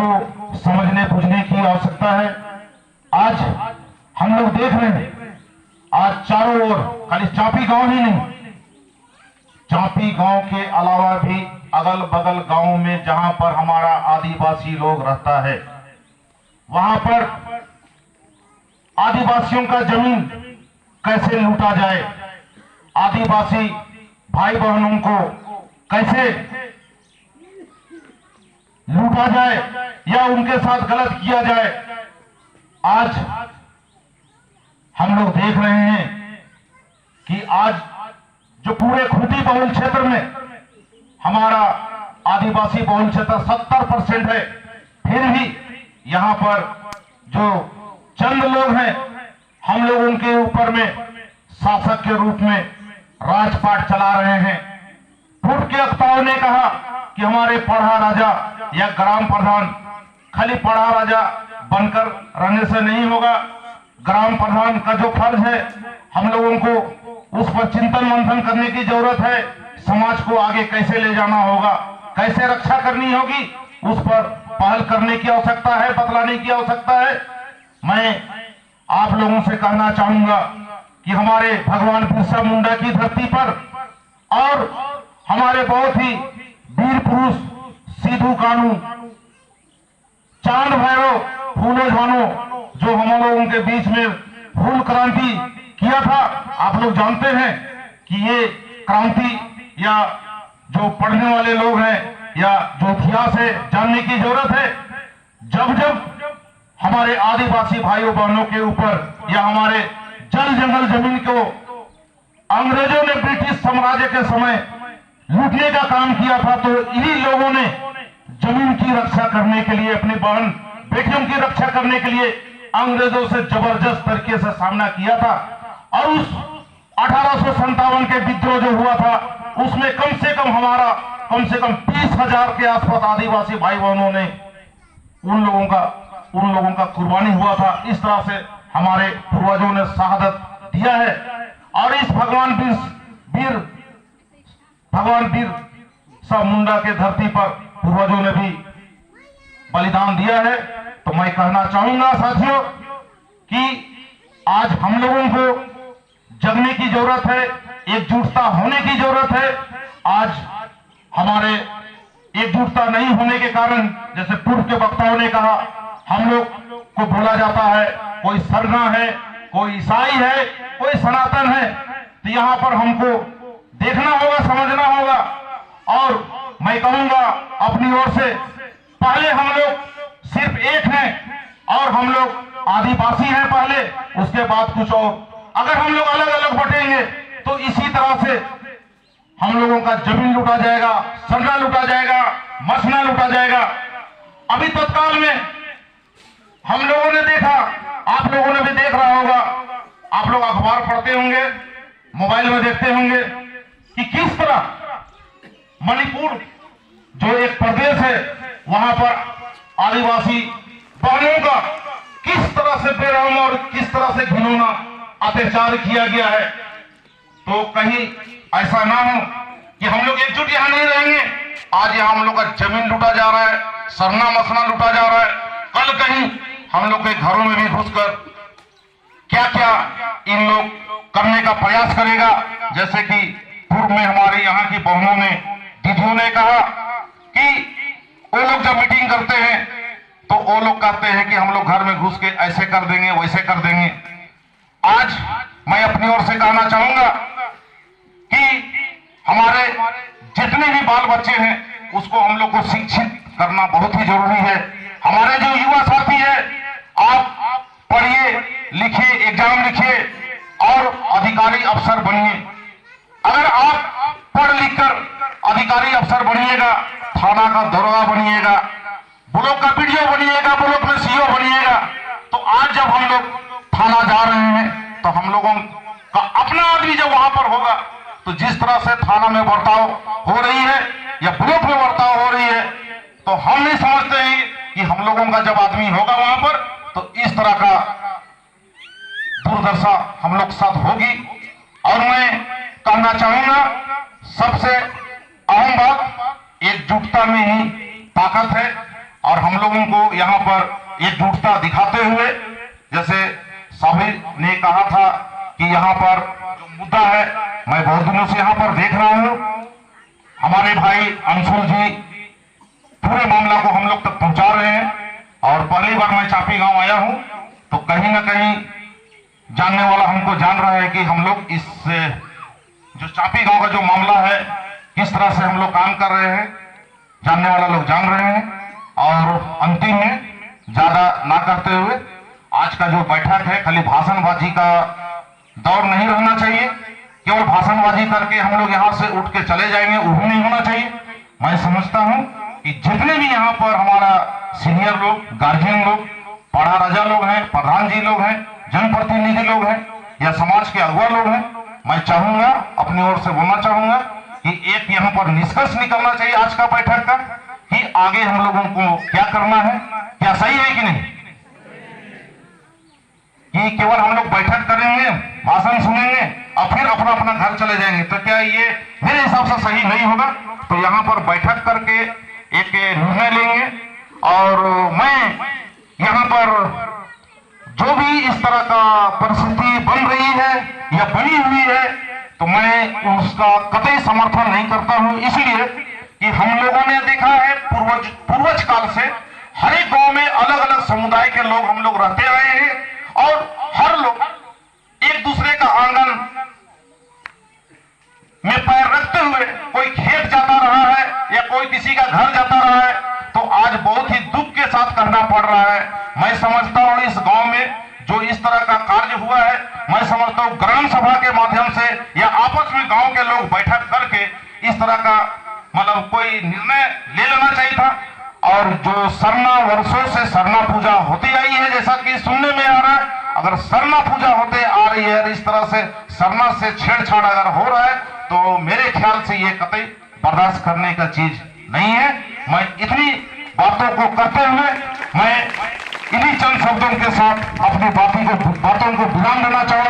इसको समझने बुझने की आवश्यकता है। आज हम लोग देख रहे हैं, आज चारों ओर खाली चांपी गांव ही नहीं, चांपी गांव के अलावा भी अगल बगल गांव में जहां पर हमारा आदिवासी लोग रहता है, वहां पर आदिवासियों का जमीन कैसे लूटा जाए, आदिवासी भाई बहनों को कैसे लूटा जाए या उनके साथ गलत किया जाए। आज हम लोग देख रहे हैं कि आज जो पूरे खूंटी बहुल क्षेत्र में हमारा आदिवासी बहुल क्षेत्र 70% है, फिर भी यहां पर जो चंद लोग हैं, हम लोग उनके ऊपर में शासक के रूप में राजपाट चला रहे हैं। पूर्व के वक्ताओं ने कहा कि हमारे पढ़ा राजा या ग्राम प्रधान खाली पढ़ा राजा बनकर रहने से नहीं होगा। ग्राम प्रधान का जो फर्ज है, हम लोगों को उस पर चिंतन मंथन करने की जरूरत है। समाज को आगे कैसे ले जाना होगा, कैसे रक्षा करनी होगी, उस पर पहल करने की आवश्यकता है, बतलाने की आवश्यकता है। मैं आप लोगों से कहना चाहूंगा कि हमारे भगवान बिरसा मुंडा की धरती पर और हमारे बहुत ही वीर पुरुष सिद्धू कानू, चांद भैरव, फूलो झानो, जो हम लोगों के बीच में फूल क्रांति किया था, आप लोग जानते हैं कि ये क्रांति या जो पढ़ने वाले लोग हैं या जो इतिहास है जानने की जरूरत है। जब जब हमारे आदिवासी भाइयों बहनों के ऊपर या हमारे जल जंगल जमीन को अंग्रेजों ने ब्रिटिश साम्राज्य के समय लूटने का काम किया था, तो इन्हीं लोगों ने जमीन की रक्षा करने के लिए, अपनी बहन बेटियों की रक्षा करने के लिए अंग्रेजों से जबरदस्त तरीके से सामना किया था। और उस 1857 के विद्रोह जो हुआ था, उसमें कम से कम 20,000 के आसपास आदिवासी भाई बहनों ने उन लोगों का कुर्बानी हुआ था। इस तरह से हमारे पूर्वजों ने शहादत दिया है और इस भगवान बिरसा मुंडा के धरती पर पूर्वजों ने भी बलिदान दिया है। तो मैं कहना चाहूंगा साथियों कि आज हम लोगों को जगने की जरूरत है, एकजुटता होने की जरूरत है। आज हमारे एकजुटता नहीं होने के कारण, जैसे पूर्व के वक्ताओं ने कहा, हम लोग को बोला जाता है कोई सरना है, कोई ईसाई है, कोई सनातन है। तो यहाँ पर हमको देखना होगा, समझना होगा। और मैं कहूंगा अपनी ओर से, पहले हम लोग सिर्फ एक हैं और हम लोग आदिवासी हैं पहले, उसके बाद कुछ और। अगर हम लोग अलग अलग बटेंगे तो इसी तरह से हम लोगों का जमीन लूटा जाएगा, सरना लूटा जाएगा, मसना लूटा जाएगा। अभी तत्काल में हम लोगों ने देखा, आप लोगों ने भी देख रहा होगा, आप लोग अखबार पढ़ते होंगे, मोबाइल में देखते होंगे कि किस तरह मणिपुर जो एक प्रदेश है, वहां पर आदिवासी बहनों का किस तरह से बेरहम और किस तरह से घिनौना अत्याचार किया गया है। तो कहीं ऐसा ना हो कि हम लोग एकजुट यहां नहीं रहेंगे। आज यहां हम लोग का जमीन लूटा जा रहा है, सरना मसना लूटा जा रहा है। कल कहीं हम लोग के घरों में भी घुसकर क्या क्या इन लोग करने का प्रयास करेगा। जैसे कि पूर्व में हमारे यहाँ की बहनों ने, दीदियों ने कहा कि वो लोग जब मीटिंग करते हैं तो वो लोग कहते हैं कि हम लोग घर में घुस के ऐसे कर देंगे, वैसे कर देंगे। आज मैं अपनी ओर से कहना चाहूंगा कि हमारे जितने भी बाल बच्चे हैं उसको हम लोग को शिक्षित करना बहुत ही जरूरी है। हमारे जो युवा साथी है, आप पढ़िए, लिखिए, एग्जाम लिखिए और अधिकारी अफसर बनिए। अगर आप पढ़ लिख कर अधिकारी अफसर बनिएगा, थाना का दरोगा बनिएगा, ब्लॉक का पीडीओ बनिएगा, ब्लॉक में सीओ बनिएगा, तो आज जब हम लोग थाना जा रहे हैं तो हम लोगों का अपना आदमी जब वहां पर होगा, तो जिस तरह से थाना में बर्ताव हो रही है या ब्लॉक में बर्ताव हो रही है, तो हम नहीं समझते हैं कि हम लोगों का जब आदमी होगा वहां पर तो इस तरह का दुर्दशा हम लोग साथ होगी। और मैं कहना चाहूंगा, सबसे अहम बात, एकजुटता में ही ताकत है। और हम लोगों को यहाँ पर एकजुटता दिखाते हुए, जैसे सभी ने कहा था कि यहाँ पर जो मुद्दा है, मैं बहुत दिनों से यहाँ पर देख रहा हूँ, हमारे भाई अंशुल जी पूरे मामला को हम लोग तक पहुंचा रहे हैं। और पहली बार मैं चापी गांव आया हूं तो कहीं ना कहीं जानने वाला हमको जान रहा है कि हम लोग इस जो चापी गांव का जो मामला है किस तरह से हम लोग काम कर रहे हैं, जानने वाला लोग जान रहे हैं। और अंतिम में ज्यादा ना करते हुए, आज का जो बैठक है खाली भाषणबाजी का दौर नहीं रहना चाहिए। केवल भाषणबाजी करके हम लोग यहाँ से उठ के चले जाएंगे, वो भी नहीं होना चाहिए। मैं समझता हूँ कि जितने भी यहाँ पर हमारा सीनियर लोग, गार्जियन लोग, पढ़ा राजा लोग हैं, प्रधान जी लोग हैं, जनप्रतिनिधि लोग हैं या समाज के अगुआ लोग हैं, मैं चाहूंगा, अपनी ओर से बोलना चाहूंगा कि एक यहाँ पर निष्कर्ष निकलना चाहिए आज का बैठक का कि आगे हम लोगों को क्या करना है। क्या सही है कि नहीं कि केवल हम लोग बैठक करेंगे, भाषण सुनेंगे और फिर अपना अपना घर चले जाएंगे? तो क्या ये मेरे हिसाब से सही नहीं होगा। तो यहाँ पर बैठक करके एक निर्णय लेंगे। और मैं यहाँ पर जो भी इस तरह का परिस्थिति बन रही है या बनी हुई है तो मैं उसका कतई समर्थन नहीं करता हूं, इसलिए कि हम लोगों ने देखा है पूर्वज काल से हर एक गांव में अलग अलग समुदाय के लोग हम लोग रहते आए हैं और हर लोग एक दूसरे का आंगन में पैर रखते हुए कोई खेत जाता रहा है या कोई किसी का घर जाता रहा है, तो आज बहुत ही दुख के साथ करना पड़ रहा है। मैं समझता हूं इस गांव में जो इस तरह का कार्य हुआ है, मैं समझता हूं ग्राम सभा के माध्यम से या आपस में गांव के लोग बैठक करके इस तरह का मतलब कोई निर्णय ले लेना चाहिए था। और जो सरना वर्षों से सरना पूजा होती आई है, जैसा कि सुनने में आ रहा है, अगर सरना पूजा होते आ रही है, इस तरह से सरना से छेड़छाड़ अगर हो रहा है तो मेरे ख्याल से ये कतई बर्दाश्त करने का चीज नहीं है। मैं इतनी बातों को करते हुए मैं इन्हीं चंद शब्दों के साथ अपनी बातों को विराम देना चाहूंगा।